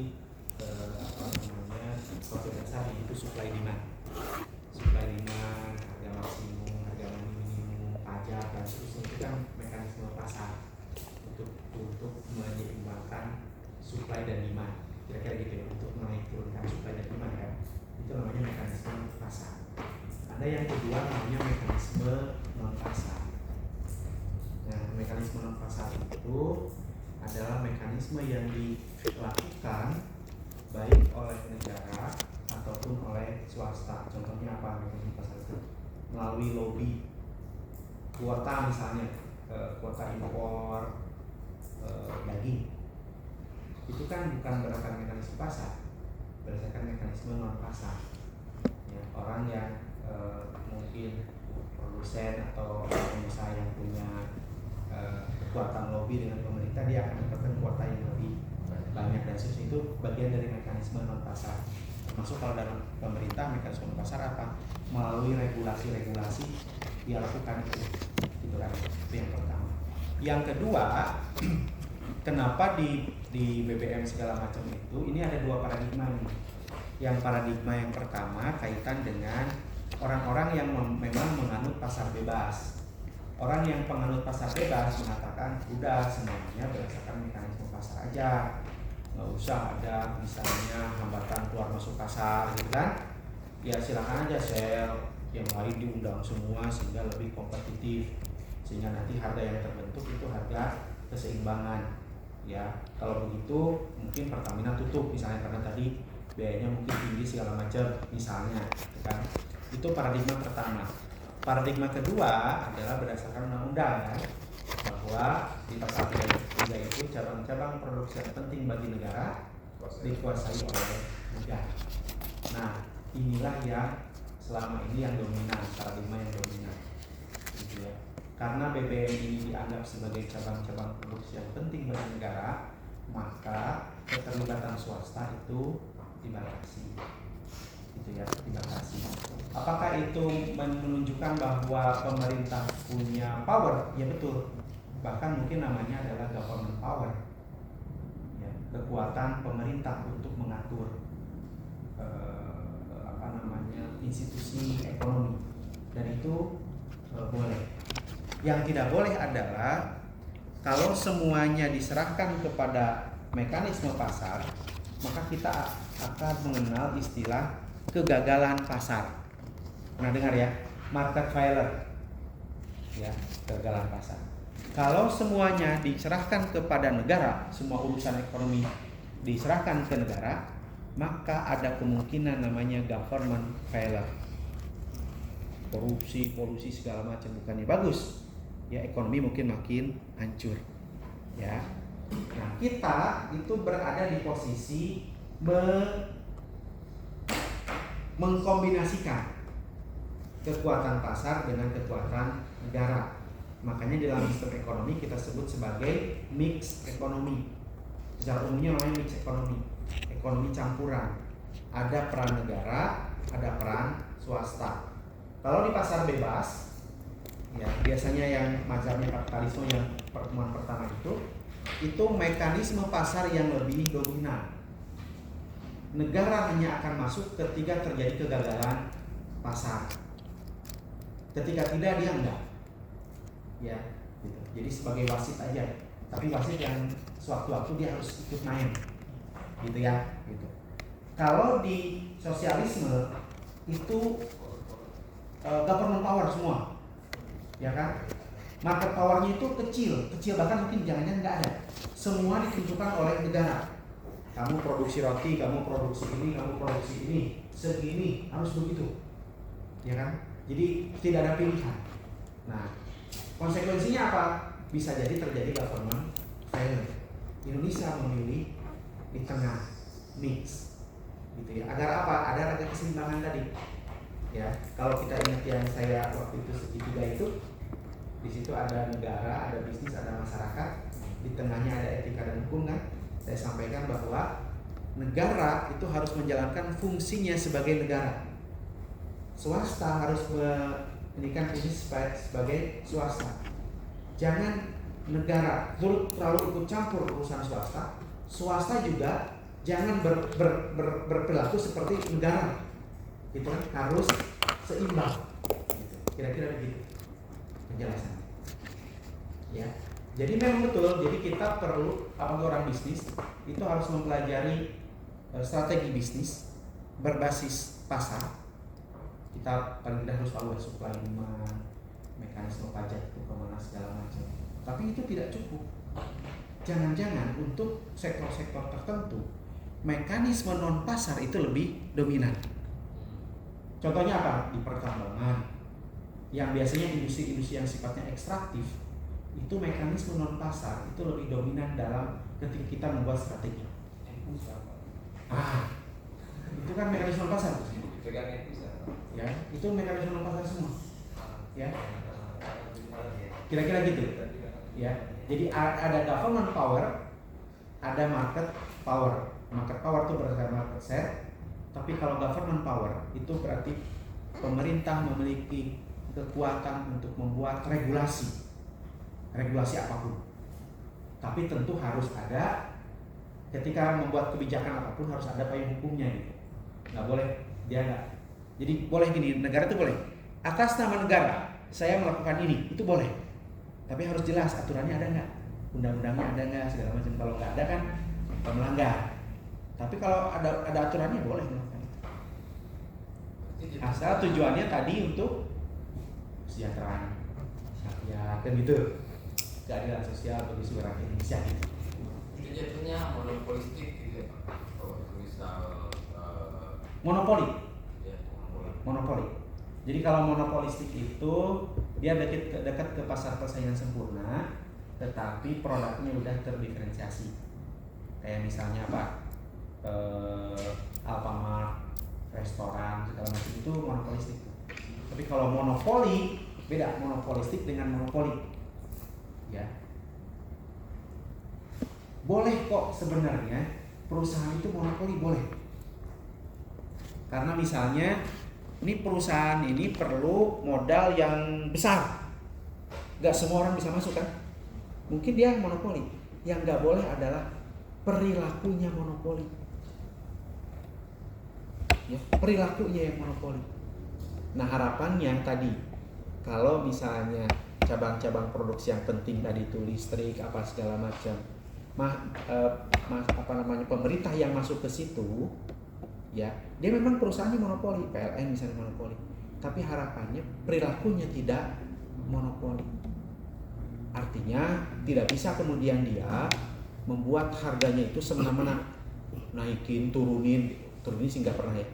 konsep dasar itu supply demand, harga maksimum, harga minimum, pajak dan seterusnya. Itu kan mekanisme pasar untuk menyeimbangkan supply dan demand. Kira-kira gitu ya, untuk menaik turunkan supply dan demand kan. Itu namanya mekanisme pasar. Ada yang kedua namanya mekanisme non pasar. Nah, mekanisme non pasar itu adalah mekanisme yang dilakukan baik oleh negara ataupun oleh swasta. Contohnya apa mekanisme pasar itu? Melalui lobby, kuota misalnya, kuota impor daging. Itu kan bukan berdasarkan mekanisme pasar, berdasarkan mekanisme non pasar. Ya, orang yang mungkin produsen atau pengusaha yang punya kekuatan lobby dengan pemerintah, dia akan mendapatkan kuota yang lebih banyak dan seterusnya. Itu bagian dari mekanisme non pasar. Termasuk kalau dalam pemerintah mekanisme non pasar apa? Melalui regulasi-regulasi dia lakukan itu kan. Itu yang pertama. Yang kedua, kenapa di BBM segala macam itu ini ada 2 paradigma nih. Yang paradigma yang pertama kaitan dengan orang-orang yang memang menganut pasar bebas. Orang yang penganut pasar bebas mengatakan udah semuanya berdasarkan mekanisme pasar aja, nggak usah ada misalnya hambatan keluar masuk pasar gitu kan. Ya silakan aja Shell yang lain diundang semua sehingga lebih kompetitif, sehingga nanti harga yang terbentuk itu harga keseimbangan. Ya kalau begitu mungkin Pertamina tutup misalnya karena tadi biayanya mungkin tinggi segala macam misalnya kan. Itu paradigma pertama. Paradigma kedua adalah berdasarkan undang-undang kan, bahwa di pasal 3 itu cabang-cabang produksi yang penting bagi negara dikuasai oleh negara. Nah, inilah yang selama ini yang dominan, paradigma yang dominan, gitu ya. Karena BBM ini dianggap sebagai cabang-cabang produksi yang penting bagi negara, maka keterlibatan swasta itu dibatasi, gitu ya, dibatasi. Apakah itu menunjukkan bahwa pemerintah punya power? Ya betul. Bahkan mungkin namanya adalah government power, ya, kekuatan pemerintah untuk mengatur institusi ekonomi, dan itu boleh. Yang tidak boleh adalah kalau semuanya diserahkan kepada mekanisme pasar, maka kita akan mengenal istilah kegagalan pasar. Pernah dengar ya, market failure, ya, kegagalan pasar. Kalau semuanya diserahkan kepada negara, semua urusan ekonomi diserahkan ke negara, maka ada kemungkinan namanya government failure. Korupsi, polusi segala macam, bukannya bagus. Ya, ekonomi mungkin makin hancur. Ya. Nah, kita itu berada di posisi mengkombinasikan kekuatan pasar dengan kekuatan negara. Makanya dalam sistem ekonomi kita sebut sebagai mix ekonomi. Secara umumnya namanya mix ekonomi. Ekonomi campuran. Ada peran negara, ada peran swasta. Kalau di pasar bebas, ya biasanya yang mazhabnya kapitalisme yang pertemuan pertama itu mekanisme pasar yang lebih dominan. Negara hanya akan masuk ketika terjadi kegagalan pasar. Ketika tidak, dia enggak. Ya, gitu. Jadi sebagai wasit aja. Tapi wasit yang sewaktu-waktu dia harus ikut main. Gitu ya, gitu. Kalau di sosialisme itu government power semua. Ya kan? Market powernya itu kecil bahkan mungkin jangan-jangan nggak ada. Semua ditentukan oleh negara. Kamu produksi roti, kamu produksi ini, segini harus begitu, ya kan? Jadi tidak ada pilihan. Nah, konsekuensinya apa? Bisa jadi terjadi government failure. Indonesia memilih di tengah mix, gitu ya. Agar apa? Ada keseimbangan tadi. Ya, kalau kita ingat yang saya waktu itu segitiga itu. Di situ ada negara, ada bisnis, ada masyarakat, di tengahnya ada etika dan hukum kan. Saya sampaikan bahwa negara itu harus menjalankan fungsinya sebagai negara. Swasta harus menjadikan fungsi sebagai swasta. Jangan negara terlalu ikut campur urusan swasta. Swasta juga jangan berperilaku seperti negara. Gitu kan, harus seimbang. Gitu. Kira-kira begitu penjelasan. Ya, jadi memang betul. Jadi kita perlu, apalagi orang bisnis itu harus mempelajari strategi bisnis berbasis pasar. Kita paling tidak harus tahu supply demand, mekanisme pajak itu kemana segala macam. Tapi itu tidak cukup. Jangan-jangan untuk sektor-sektor tertentu mekanisme non pasar itu lebih dominan. Contohnya apa? Di pertambangan, yang biasanya industri-industri yang sifatnya ekstraktif, itu mekanisme non pasar itu lebih dominan dalam ketika kita membuat strategi. Itu kan mekanisme non pasar. Ya, itu mekanisme non pasar semua. Ya, kira-kira gitu. Ya, jadi ada government power, ada market power. Market power itu berdasarkan market share. Tapi kalau government power itu berarti pemerintah memiliki kekuatan untuk membuat regulasi apapun. Tapi tentu harus ada, ketika membuat kebijakan apapun harus ada payung hukumnya gitu. Nggak boleh dia nggak. Jadi boleh gini, negara itu boleh atas nama negara saya melakukan ini, itu boleh. Tapi harus jelas aturannya ada nggak, undang-undangnya ada nggak, segala macam. Kalau nggak ada kan melanggar. Tapi kalau ada aturannya boleh melakukan. Asal tujuannya tadi untuk kesejahteraan rakyat kan gitu, keadilan sosial bagi seluruh rakyat Indonesia gitu. Itu jatuhnya monopolistik gitu ya Pak. Kalau misal Monopoli. ya, Monopoli. Jadi kalau monopolistik itu dia dekat ke pasar persaingan sempurna, tetapi produknya udah terdiferensiasi. Kayak misalnya apa? Alfamart, restoran segala macam itu monopolistik. Tapi kalau monopoli beda, monopolistik dengan monopoli. Ya. Boleh kok sebenarnya perusahaan itu monopoli, boleh. Karena misalnya ini perusahaan ini perlu modal yang besar. Gak semua orang bisa masuk kan? Mungkin dia monopoli. Yang gak boleh adalah perilakunya monopoli. Ya, perilakunya yang monopoli. Nah harapannya tadi, kalau misalnya cabang-cabang produksi yang penting tadi itu listrik apa segala macam, pemerintah yang masuk ke situ, ya dia memang perusahaannya monopoli, PLN misalnya monopoli, tapi harapannya perilakunya tidak monopoli. Artinya tidak bisa kemudian dia membuat harganya itu semena-mena, naikin turunin sih nggak pernah ya,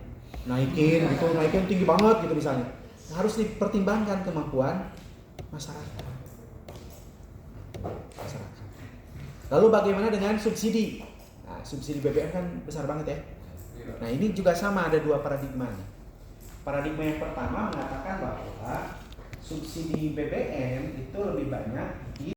naikin tinggi banget gitu misalnya. Harus dipertimbangkan kemampuan masyarakat. Lalu bagaimana dengan subsidi? Nah, subsidi BBM kan besar banget ya. Nah ini juga sama, ada dua paradigma. Paradigma yang pertama mengatakan bahwa subsidi BBM itu lebih banyak